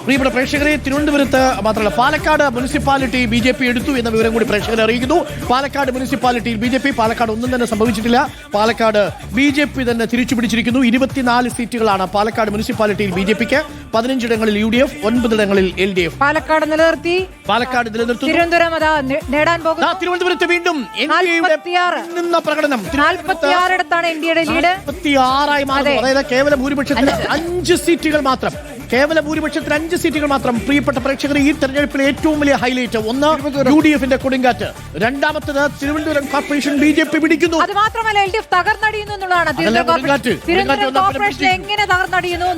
പ്രിയപ്പെട്ട പ്രേക്ഷകരെ, തിരുവനന്തപുരത്ത് മാത്രമല്ല പാലക്കാട് മുനിസിപ്പാലിറ്റി ബി.ജെ.പി. എടുത്തു എന്ന വിവരം കൂടി പ്രേക്ഷകരെ അറിയിക്കുന്നു. പാലക്കാട് മുനിസിപ്പാലിറ്റിയിൽ ബി.ജെ.പി. പാലക്കാട് ഒന്നും തന്നെ സംഭവിച്ചിട്ടില്ല. പാലക്കാട് ബി.ജെ.പി. തന്നെ തിരിച്ചു പിടിച്ചിരിക്കുന്നു. 24 സീറ്റുകളാണ് പാലക്കാട് മുനിസിപ്പാലിറ്റിയിൽ ബി.ജെ.പിക്ക്. 15 ഇടങ്ങളിൽ യു.ഡി.എഫ്, 9 ഇടങ്ങളിൽ എൽ.ഡി.എഫ്. പാലക്കാട് നിലനിർത്തി. തിരുവനന്തപുരം നേടാൻ പോകുന്നു. തിരുവനന്തപുരത്ത് വീണ്ടും പ്രകടനം. 46 ഇടത്താണ് എൻ.ഡി.എയുടെ ലീഡ്. 46 മാറി. അതായത് കേവല ഭൂരിപക്ഷത്തിന് 5 സീറ്റുകൾ മാത്രം. കേവല ഭൂരിപക്ഷത്തിന് 5 സീറ്റുകൾ മാത്രം. പ്രിയപ്പെട്ട പ്രേക്ഷകർ, ഈ തെരഞ്ഞെടുപ്പിലെ ഏറ്റവും വലിയ ഹൈലൈറ്റ് ഒന്ന് യു.ഡി.എഫിന്റെ കൊടുങ്കാറ്റ്, രണ്ടാമത്തത് തിരുവനന്തപുരം കോർപ്പറേഷൻ ബി.ജെ.പി. പിടിക്കുന്നു. അത് മാത്രമല്ല എൽ.ഡി.എഫ് തകർന്നടിയുന്നു എന്നുള്ളതാണ്. തിരുവനന്തപുരം കോർപ്പറേഷൻ എങ്ങനെ തകർന്നടിയുന്നു?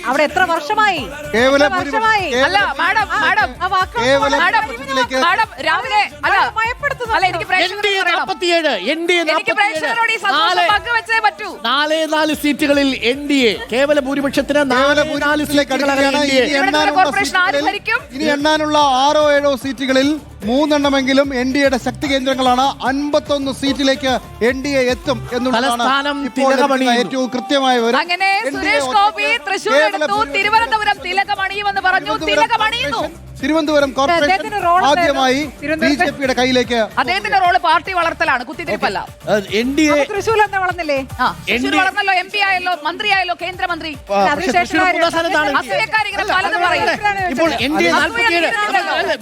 അവിടെ എത്ര വർഷമായി? നാല് സീറ്റുകളിൽ എൻ.ഡി.എ കേവല ഭൂരിപക്ഷത്തിന് 4 സീറ്റുകൾ. ഇനി എണ്ണാനുള്ള 6-7 സീറ്റുകളിൽ 3 എണ്ണമെങ്കിലും എൻ.ഡി.എയുടെ ശക്തി കേന്ദ്രങ്ങളാണ്. 51 സീറ്റിലേക്ക് എൻ.ഡി.എ എത്തും എന്നുള്ളതാണ് ഏറ്റവും കൃത്യമായ വിവരം. അങ്ങനെ സുരേഷ് ഗോപി തൃശ്ശൂർ എടുത്തു, തിരുവനന്തപുരം തിലകമണിയുമെന്ന് പറഞ്ഞു. തിലകമണിയുന്നു. തിരുവനന്തപുരം കോർപ്പറേഷൻ ആദ്യമായി ബി.ജെ.പിയുടെ കയ്യിലേക്ക്. അദ്ദേഹത്തിന്റെ റോള് പാർട്ടി വളർത്തലാണ്, കുത്തിത്തിരിപ്പല്ല. തൃശ്ശൂർ എന്താ വളർന്നില്ലേ? വളർന്നല്ലോ, എം പി ആയല്ലോ, മന്ത്രിയായല്ലോ, കേന്ദ്രമന്ത്രി. ഇപ്പോൾ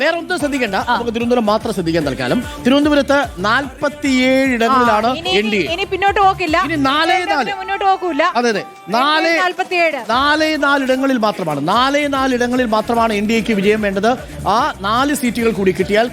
വേറെ ഒന്നും ശ്രദ്ധിക്കേണ്ട, നമുക്ക് തിരുവനന്തപുരം മാത്രം ശ്രദ്ധിക്കാൻ തൽക്കാലം. തിരുവനന്തപുരത്ത് 47 ഇടങ്ങളിലാണ് എൻ.ഡി.എ. ഇനി പിന്നോട്ട് പോക്കില്ല, ഇനി 4 മുന്നോട്ട് പോകൂല. അതെ, 4 ഇടങ്ങളിൽ മാത്രമാണ്. 4 ഇടങ്ങളിൽ മാത്രമാണ് എൻ.ഡി.എക്ക് വിജയം വേണ്ടത്. ആ 4 സീറ്റുകൾ കൂടി കിട്ടിയാൽ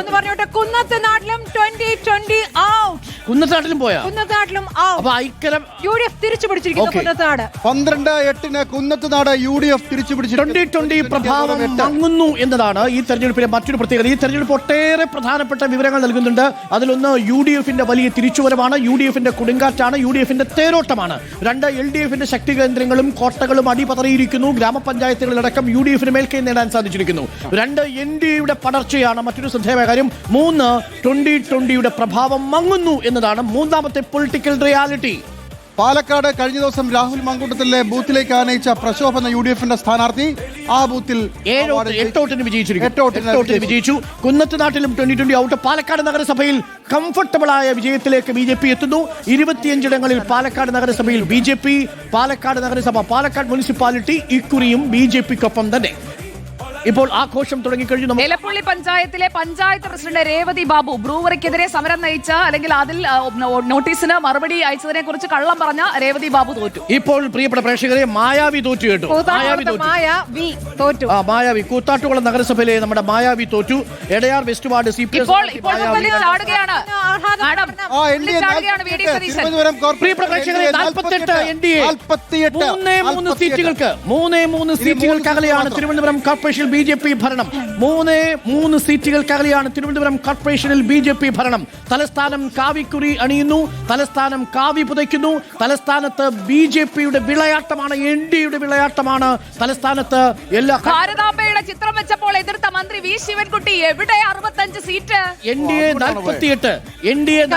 ഒന്ന് പറഞ്ഞോട്ടെ, കുന്നത്തനാട്ടിലും 2020 ഔട്ട്. കുന്നത്തനാട്ടിലും പോയാ? കുന്നത്തനാട്ടിലും അപ്പൊ ഐക്യം യു.ഡി.എഫ് തിരിച്ചു പിടിച്ചിരിക്കുന്നു. കുന്നത്തനാട് 12-8 കുന്നത്തനാട് യു.ഡി.എഫ് തിരിച്ചു പിടിച്ചു. 2020 പ്രഭാവം മങ്ങുന്നു എന്നതാണ് ഈ തെരഞ്ഞെടുപ്പിലെ മറ്റൊരു പ്രത്യേകത. ഈ തെരഞ്ഞെടുപ്പ് ഒട്ടേറെ പ്രധാനപ്പെട്ട വിവരങ്ങൾ നൽകുന്നുണ്ട്. അതിലൊന്ന് യു.ഡി.എഫിന്റെ വലിയ തിരിച്ചുവരവാണ്, യു.ഡി.എഫിന്റെ കൊടുങ്കാറ്റാണ്, യു.ഡി.എഫിന്റെ തേരോട്ടമാണ്. 2 എൽ.ഡി.എഫിന്റെ ശക്തി കേന്ദ്രങ്ങളും കോട്ടകളും അടിപതറിയിരിക്കുന്നു. ഗ്രാമപഞ്ചായത്തുകളിലടക്കം യു.ഡി.എഫിന് മേൽക്കൈ നേടാൻ സാധിച്ചിരിക്കുന്നു. 2 എൻ.ഡി.എയുടെ പടർച്ചയാണ് മറ്റൊരു ശ്രദ്ധേയമായ കാര്യം. 3 2020യുടെ പ്രഭാവം മങ്ങുന്നു എന്നതാണ് മൂന്നാമത്തെ പൊളിറ്റിക്കൽ റിയാലിറ്റി. പാലക്കാട് കഴിഞ്ഞ ദിവസം രാഹുൽ മങ്കൂട്ടത്തിലെ ബൂത്തിലേക്ക് ആനയിച്ച പ്രശോഭ എന്ന യു.ഡി.എഫിന്റെ സ്ഥാനാർത്ഥി ആ ബൂത്തിൽ 8 വിജയിച്ചു. കുന്നത്തനാട്ടിലും 2020 ഔട്ട്. പാലക്കാട് നഗരസഭയിൽ കംഫർട്ടബിൾ ആയ വിജയത്തിലേക്ക് ബി.ജെ.പി. എത്തുന്നു. 25 ഇടങ്ങളിൽ പാലക്കാട് നഗരസഭയിൽ ബി.ജെ.പി. പാലക്കാട് നഗരസഭ, പാലക്കാട് മുനിസിപ്പാലിറ്റി ഇക്കുറിയും ബി.ജെ.പിക്കൊപ്പം തന്നെ. ഇപ്പോൾ ആഘോഷം തുടങ്ങിക്കഴിഞ്ഞു. എലപ്പുള്ളി പഞ്ചായത്തിലെ പഞ്ചായത്ത് പ്രസിഡന്റ് രേവതി ബാബു ബ്രൂവറിക്കെതിരെ സമരം നയിച്ച, അല്ലെങ്കിൽ അതിൽ നോട്ടീസിന് മറുപടി അയച്ചതിനെ കുറിച്ച് കള്ളം പറഞ്ഞ രേവതി ബാബു തോറ്റു. ഇപ്പോൾ പ്രിയപ്പെട്ട പ്രേക്ഷകരെ, മായാവി തോറ്റു കേട്ടു. മായാവി കൂത്താട്ടുകുളം നഗരസഭയിലെ നമ്മുടെ മായാവി തോറ്റു. എടയാർ വെസ്റ്റ് വാർഡ് CPS ചാടുകയാണ്. 3 സീറ്റുകൾക്കകലെയാണ് തിരുവനന്തപുരം കോർപ്പറേഷൻ ബി.ജെ.പി. ഭരണം. 3 സീറ്റുകൾക്കകലെയാണ് തിരുവനന്തപുരം കോർപ്പറേഷനിൽ ബി.ജെ.പി. ഭരണം. തലസ്ഥാനം കാവിക്കുറി അണിയുന്നു, തലസ്ഥാനം കാവി പുതയ്ക്കുന്നു. തലസ്ഥാനത്ത് ബി.ജെ.പിയുടെ വിളയാട്ടമാണ്, എൻ.ഡി.യുടെ വിളയാട്ടമാണ്. തലസ്ഥാനത്ത് എല്ലാ ഭാരതാംബയുടെ ചിത്രം വെച്ചപ്പോൾ എതിർത്ത മന്ത്രി വി ശിവൻകുട്ടി എവിടെ? 65 സീറ്റ്. എൻ.ഡി.എ 48, എൽ.ഡി.എഫ്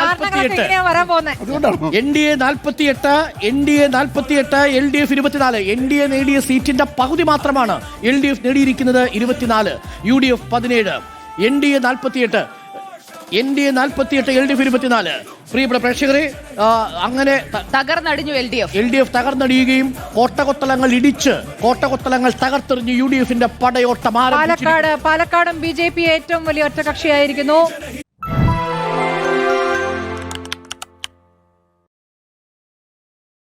24. എൻ.ഡി.എ നേടിയ സീറ്റിന്റെ പകുതി മാത്രമാണ് എൽ.ഡി.എഫ് നേടിയിരിക്കുന്നത്, 24. UDF 17, NDA 48, LDF 24. പ്രിയപ്പെട്ട പ്രേക്ഷകരെ, അങ്ങനെ തകർന്നടിഞ്ഞു എൽ.ഡി.എഫ് തകർന്നടിയുകയും കോട്ടകൊത്തളങ്ങൾ തകർത്തെറിഞ്ഞു യു.ഡി.എഫിന്റെ പടയോട്ടം. പാലക്കാടും ബി.ജെ.പി ഏറ്റവും വലിയ ഒറ്റകക്ഷിയായിരിക്കുന്നു.